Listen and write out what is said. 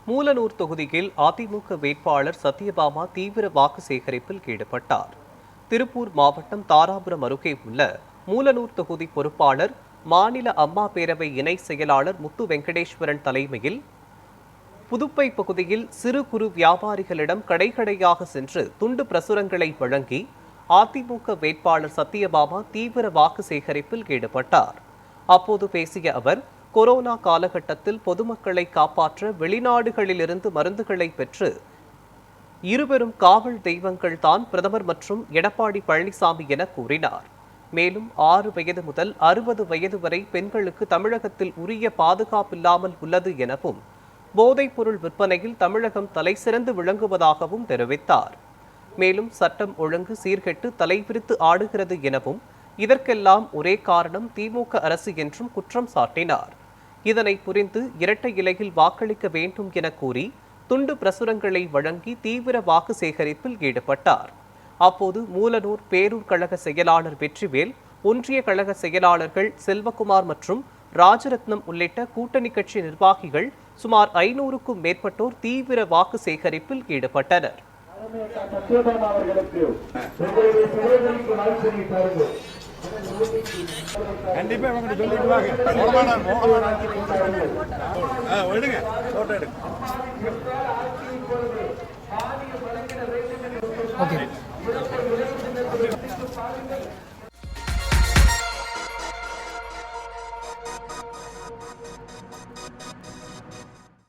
மூலனூர் தொகுதியில் அதிமுக வேட்பாளர் சத்யபாமா தீவிர வாக்கு சேகரிப்பில் ஈடுபட்டார். திருப்பூர் மாவட்டம் தாராபுரம் அருகே உள்ள மூலனூர் தொகுதி பொறுப்பாளர் மாநில அம்மா பேரவை இணை செயலாளர் முத்து வெங்கடேஸ்வரன் தலைமையில் புதுப்பை பகுதியில் சிறு குறு வியாபாரிகளிடம் கடைக்கடையாக சென்று துண்டு பிரசுரங்களை வழங்கி அதிமுக வேட்பாளர் சத்யபாமா தீவிர வாக்கு சேகரிப்பில் ஈடுபட்டார். அப்போது பேசிய அவர், கொரோனா காலகட்டத்தில் பொதுமக்களை காப்பாற்ற வெளிநாடுகளிலிருந்து மருந்துகளை பெற்று இருவரும் காவல் தெய்வங்கள் தான் பிரதமர் மற்றும் எடப்பாடி பழனிசாமி என கூறினார். மேலும் 6 வயது முதல் 60 வயது வரை பெண்களுக்கு தமிழகத்தில் உரிய பாதுகாப்பில்லாமல் உள்ளது எனவும், போதைப்பொருள் விற்பனையில் தமிழகம் தலைசிறந்து விளங்குவதாகவும் தெரிவித்தார். மேலும் சட்டம் ஒழுங்கு சீர்கெட்டு தலைவிரித்து ஆடுகிறது எனவும், இதற்கெல்லாம் ஒரே காரணம் திமுக அரசு என்றும் குற்றம் சாட்டினார். இதனை புரிந்து இரட்டை இலையில் வாக்களிக்க வேண்டும் என கூறி துண்டு பிரசுரங்களை வழங்கி தீவிர வாக்கு சேகரிப்பில் ஈடுபட்டார். அப்போது மூலனூர் பேரூர் கழக செயலாளர் வெற்றிவேல், ஒன்றிய கழக செயலாளர்கள் செல்வகுமார் மற்றும் ராஜரத்னம் உள்ளிட்ட கூட்டணி கட்சி நிர்வாகிகள் சுமார் 500க்கும் மேற்பட்டோர் தீவிர வாக்கு சேகரிப்பில் ஈடுபட்டனர். ஓகே.